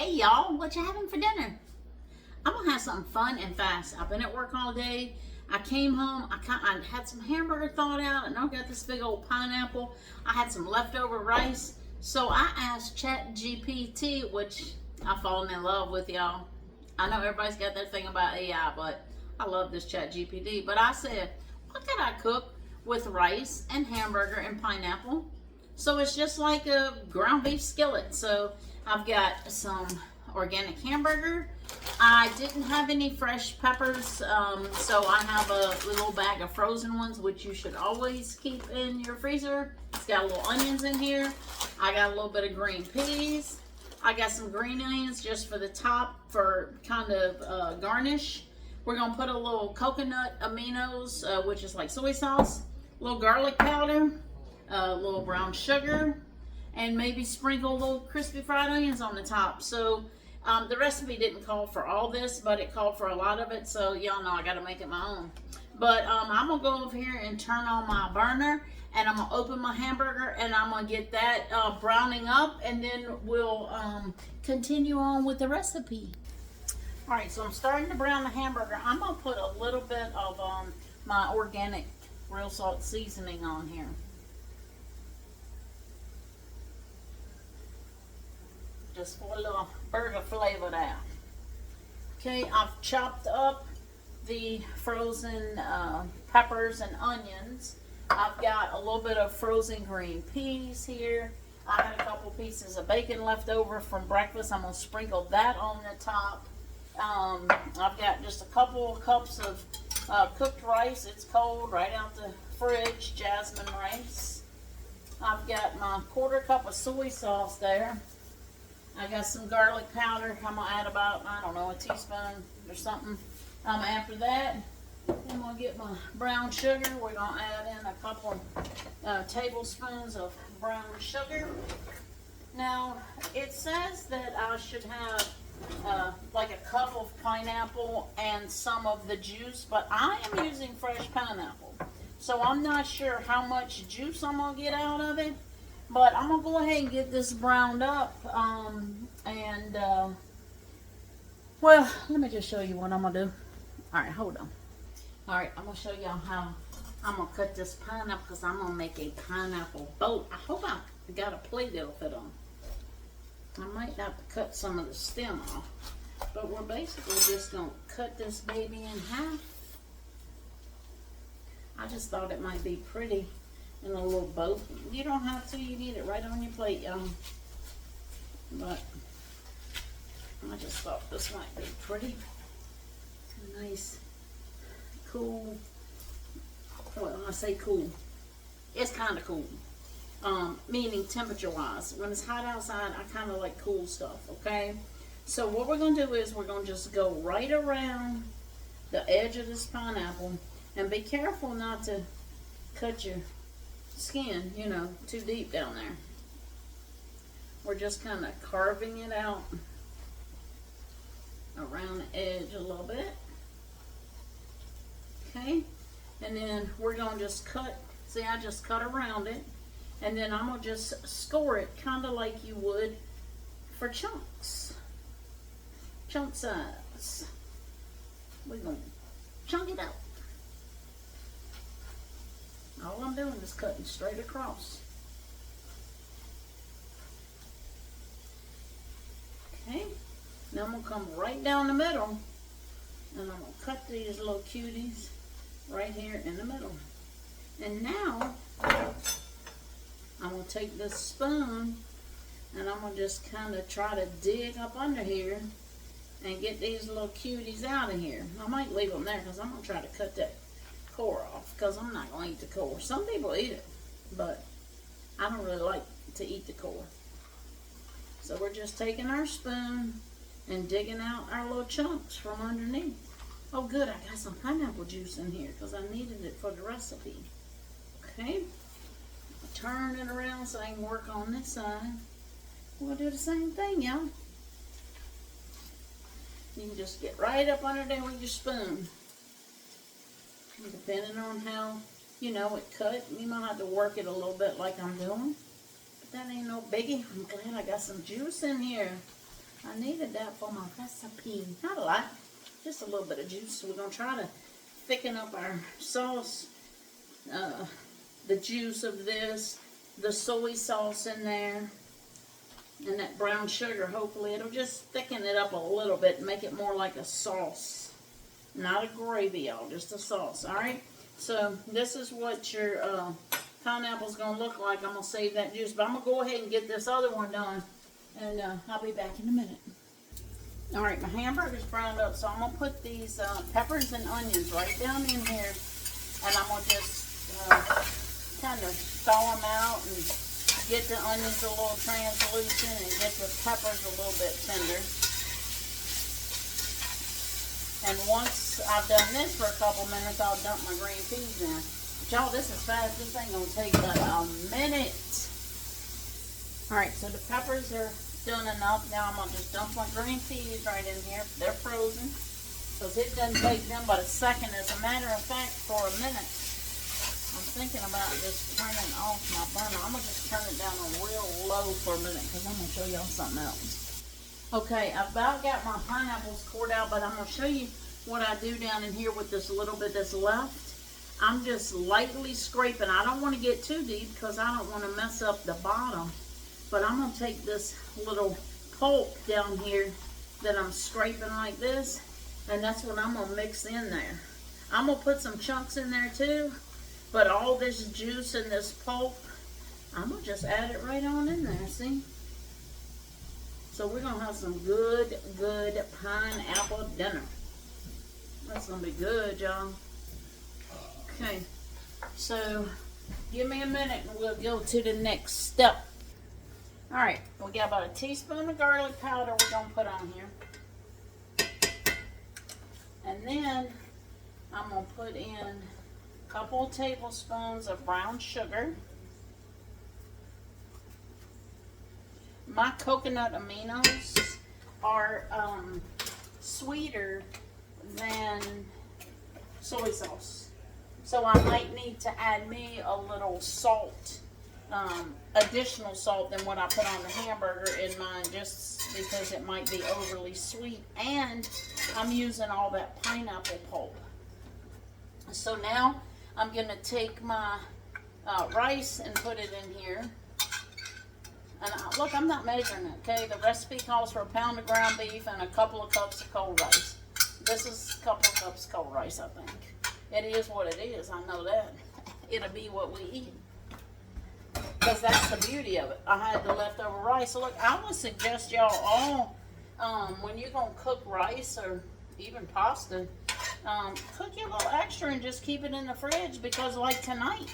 Hey y'all, what you having for dinner? I'm gonna have something fun and fast. I've been at work all day. I came home, I had some hamburger thawed out, and I got this big old pineapple. I had some leftover rice. So I asked ChatGPT, which I've fallen in love with, y'all. I know everybody's got their thing about AI, but I love this ChatGPT. But I said, what can I cook with rice and hamburger and pineapple? So it's just like a ground beef skillet. So I've got some organic hamburger. I didn't have any fresh peppers, so I have a little bag of frozen ones, which you should always keep in your freezer. It's got little onions in here. I got a little bit of green peas. I got some green onions just for the top for kind of garnish. We're going to put a little coconut aminos, which is like soy sauce, a little garlic powder, a little brown sugar, and maybe sprinkle little crispy fried onions on the top. So the recipe didn't call for all this, but it called for a lot of it. So y'all know I got to make it my own. But I'm going to go over here and turn on my burner, and I'm going to open my hamburger, and I'm going to get that browning up, and then we'll continue on with the recipe. All right, so I'm starting to brown the hamburger. I'm going to put a little bit of my organic real salt seasoning on here. Just for a little burger flavor there. Okay, I've chopped up the frozen peppers and onions. I've got a little bit of frozen green peas here. I had a couple pieces of bacon left over from breakfast. I'm going to sprinkle that on the top. I've got just a couple of cups of cooked rice. It's cold, right out the fridge, jasmine rice. I've got my quarter cup of soy sauce there. I got some garlic powder. I'm going to add about, I don't know, a teaspoon or something. After that, I'm going to get my brown sugar. We're going to add in a couple tablespoons of brown sugar. Now, it says that I should have like a cup of pineapple and some of the juice, but I am using fresh pineapple. So I'm not sure how much juice I'm going to get out of it. But I'm going to go ahead and get this browned up, well, let me just show you what I'm going to do. Alright, hold on. Alright, I'm going to show y'all how I'm going to cut this pineapple, because I'm going to make a pineapple boat. I hope I got a plate that'll fit on. I might have to cut some of the stem off, but we're basically just going to cut this baby in half. I just thought it might be pretty in a little boat. You don't have to, you get it right on your plate, y'all. But I just thought this might be pretty. Nice, cool. Well, when I say cool, it's kind of cool. Meaning temperature wise. When it's hot outside, I kind of like cool stuff, okay? So what we're going to do is we're going to just go right around the edge of this pineapple, and be careful not to cut your skin, you know, too deep down there. We're just kind of carving it out around the edge a little bit. Okay, and then we're going to just cut. See, I just cut around it, and then I'm going to just score it kind of like you would for chunks. Chunk size. We're going to chunk it out. All I'm doing is cutting straight across. Okay, now I'm going to come right down the middle, and I'm going to cut these little cuties right here in the middle. And now, I'm going to take this spoon, and I'm going to just kind of try to dig up under here and get these little cuties out of here. I might leave them there, because I'm going to try to cut that core off, because I'm not going to eat the core. Some people eat it, but I don't really like to eat the core. So we're just taking our spoon and digging out our little chunks from underneath. Oh good, I got some pineapple juice in here because I needed it for the recipe. Okay, turn it around so I can work on this side. We'll do the same thing, y'all. You can just get right up under there with your spoon. Depending on how, you know, it cut, you might have to work it a little bit like I'm doing. But that ain't no biggie. I'm glad I got some juice in here. I needed that for my recipe. Not a lot, just a little bit of juice. So we're going to try to thicken up our sauce. The juice of this, the soy sauce in there, and that brown sugar. Hopefully it'll just thicken it up a little bit and make it more like a sauce. Not a gravy, y'all, just a sauce. Alright, so this is what your pineapple's going to look like. I'm going to save that juice, but I'm going to go ahead and get this other one done, and I'll be back in a minute. Alright, my hamburger's browned up, so I'm going to put these peppers and onions right down in here, and I'm going to just kind of thaw them out and get the onions a little translucent and get the peppers a little bit tender. And once I've done this for a couple minutes, I'll dump my green peas in. But y'all, this is fast. This ain't going to take but a minute. Alright, so the peppers are done enough. Now I'm going to just dump my green peas right in here. They're frozen. Because it doesn't take them but a second. As a matter of fact, for a minute, I'm thinking about just turning off my burner. I'm going to just turn it down on real low for a minute because I'm going to show y'all something else. Okay, I've about got my pineapples cored out, but I'm going to show you what I do down in here with this little bit that's left. I'm just lightly scraping. I don't want to get too deep because I don't want to mess up the bottom. But I'm going to take this little pulp down here that I'm scraping like this, and that's what I'm going to mix in there. I'm going to put some chunks in there too, but all this juice and this pulp, I'm going to just add it right on in there, see? So we're going to have some good pineapple dinner. That's going to be good, y'all. Okay, so give me a minute and we'll go to the next step. Alright, we got about a teaspoon of garlic powder we're going to put on here. And then I'm going to put in a couple tablespoons of brown sugar. My coconut aminos are sweeter than soy sauce. So I might need to add me a little salt, additional salt than what I put on the hamburger in mine, just because it might be overly sweet. And I'm using all that pineapple pulp. So now I'm going to take my rice and put it in here. And look, I'm not measuring it, okay? The recipe calls for a pound of ground beef and a couple of cups of cold rice. This is a couple of cups of cold rice, I think. It is what it is, I know that. It'll be what we eat. Because that's the beauty of it. I had the leftover rice. So look, I would suggest y'all all, when you're going to cook rice or even pasta, cook you a little extra and just keep it in the fridge. Because like tonight,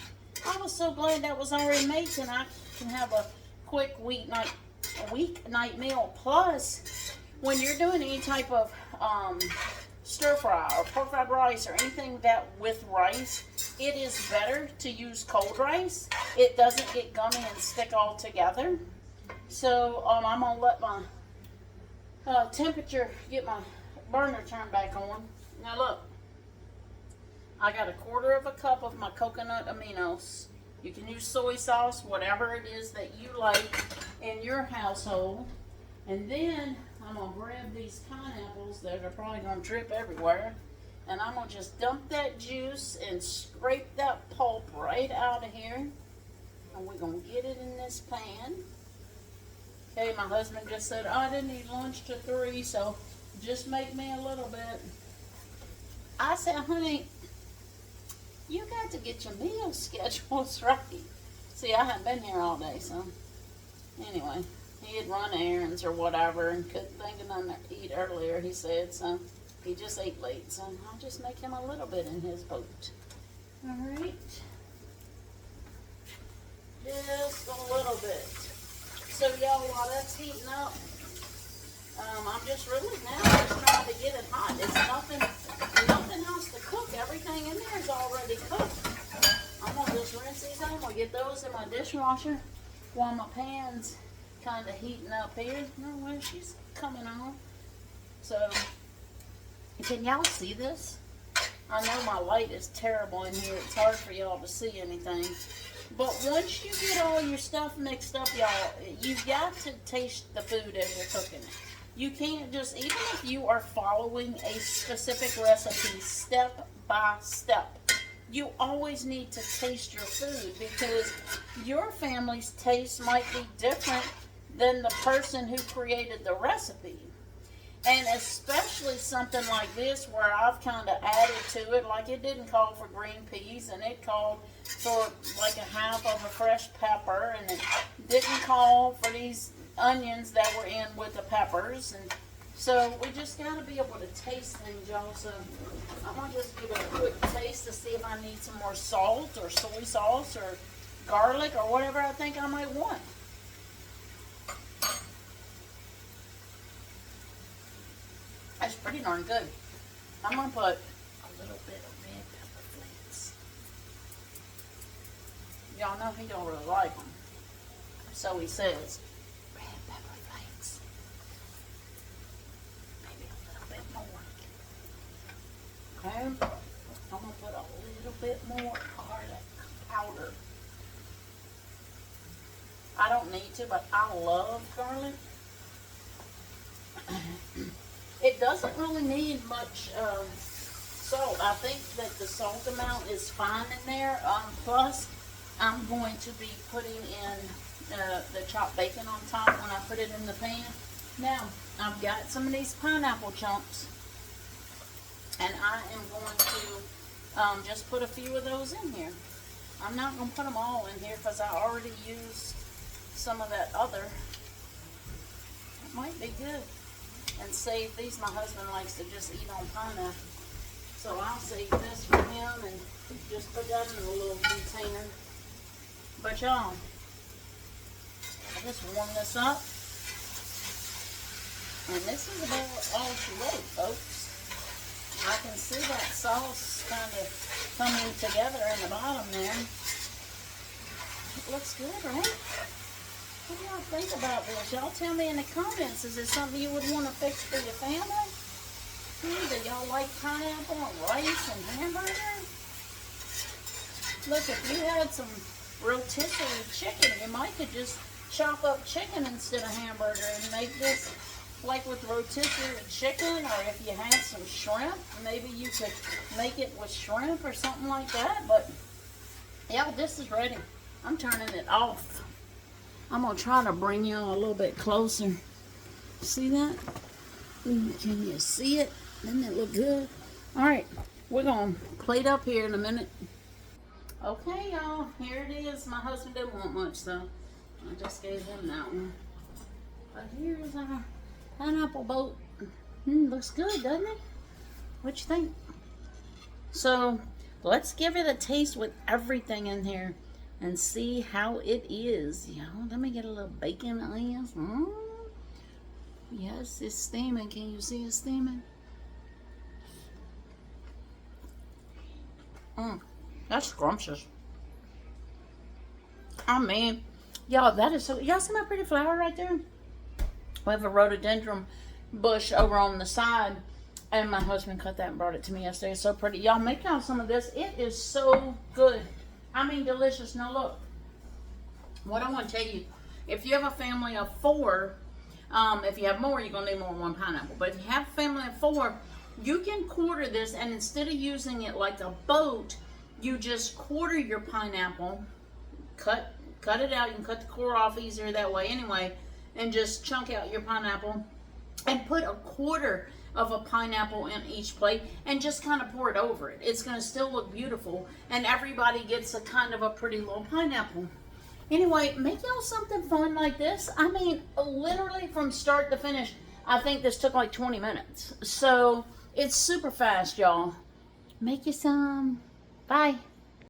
I was so glad that was already made tonight. I can have a quick weeknight meal. Plus, when you're doing any type of stir fry or pork fried rice or anything that with rice, it is better to use cold rice. It doesn't get gummy and stick all together. So I'm gonna let my temperature, get my burner turned back on. Now look, I got a quarter of a cup of my coconut aminos. You can use soy sauce, whatever it is that you like in your household. And then I'm going to grab these pineapples that are probably going to drip everywhere. And I'm going to just dump that juice and scrape that pulp right out of here. And we're going to get it in this pan. Okay, my husband just said, oh, I didn't eat lunch till 3, so just make me a little bit. I said, honey, you got to get your meal schedules right. See, I haven't been here all day, so anyway, he had run errands or whatever and couldn't think of nothing to eat earlier, he said, so he just ate late. So I'll just make him a little bit in his boat. All right, just a little bit. So y'all, while that's heating up, I'm just really now just trying to get it hot. It's nothing else to cook. Everything in there is already cooked. I'm gonna just rinse these out. I'm gonna get those in my dishwasher while my pan's kind of heating up here. No way, she's coming on. So, can y'all see this? I know my light is terrible in here. It's hard for y'all to see anything. But once you get all your stuff mixed up, y'all, you've got to taste the food as you're cooking it. You can't just, even if you are following a specific recipe step by step, you always need to taste your food, because your family's taste might be different than the person who created the recipe. And especially something like this where I've kind of added to it, like it didn't call for green peas and it called for like a half of a fresh pepper, and it didn't call for these onions that were in with the peppers. And so we just got to be able to taste things, y'all. So I'm going to just give it a quick taste to see if I need some more salt or soy sauce or garlic or whatever I think I might want. That's pretty darn good. I'm going to put a little bit of red pepper flakes. Y'all know he don't really like them. So he says, red pepper flakes. Maybe a little bit more. Okay. I'm going to put a little bit more garlic powder. I don't need to, but I love garlic. It doesn't really need much salt. I think that the salt amount is fine in there. Plus, I'm going to be putting in the chopped bacon on top when I put it in the pan. Now, I've got some of these pineapple chunks, and I am going to just put a few of those in here. I'm not going to put them all in here because I already used some of that other. It might be good. And save these. My husband likes to just eat on pineapple. So I'll save this for him and just put that in a little container. But y'all, I just warm this up. And this is about all she wrote, folks. I can see that sauce kind of coming together in the bottom there. It looks good, right? What do y'all think about this? Y'all tell me in the comments, is it something you would want to fix for your family? Do y'all like pineapple and rice and hamburger? Look, if you had some rotisserie chicken, you might could just chop up chicken instead of hamburger and make this like with rotisserie chicken. Or if you had some shrimp, maybe you could make it with shrimp or something like that. But yeah, this is ready. I'm turning it off. I'm going to try to bring y'all a little bit closer. See that? Can you see it? Doesn't it look good? Alright, we're going to plate up here in a minute. Okay, y'all. Here it is. My husband didn't want much, so I just gave him that one. But here's our pineapple boat. Looks good, doesn't it? What you think? So, let's give it a taste with everything in here and see how it is. Let me get a little bacon on this. Yes, it's steaming. Can you see it steaming? That's scrumptious. I mean, y'all, that is so. Y'all see my pretty flower right there? We have a rhododendron bush over on the side, and my husband cut that and brought it to me yesterday. It's so pretty. Y'all, make y'all some of this. It is so good. I mean, delicious. Now look, what I want to tell you, if you have a family of 4, if you have more, you're going to need more than one pineapple. But if you have a family of 4, you can quarter this, and instead of using it like a boat, you just quarter your pineapple, cut it out. You can cut the core off easier that way anyway, and just chunk out your pineapple and put a quarter of a pineapple in each plate and just kind of pour it over it. It's going to still look beautiful, and everybody gets a kind of a pretty little pineapple. Anyway, make y'all something fun like this. I mean, literally from start to finish, I think this took like 20 minutes. So it's super fast, y'all. Make you some. Bye.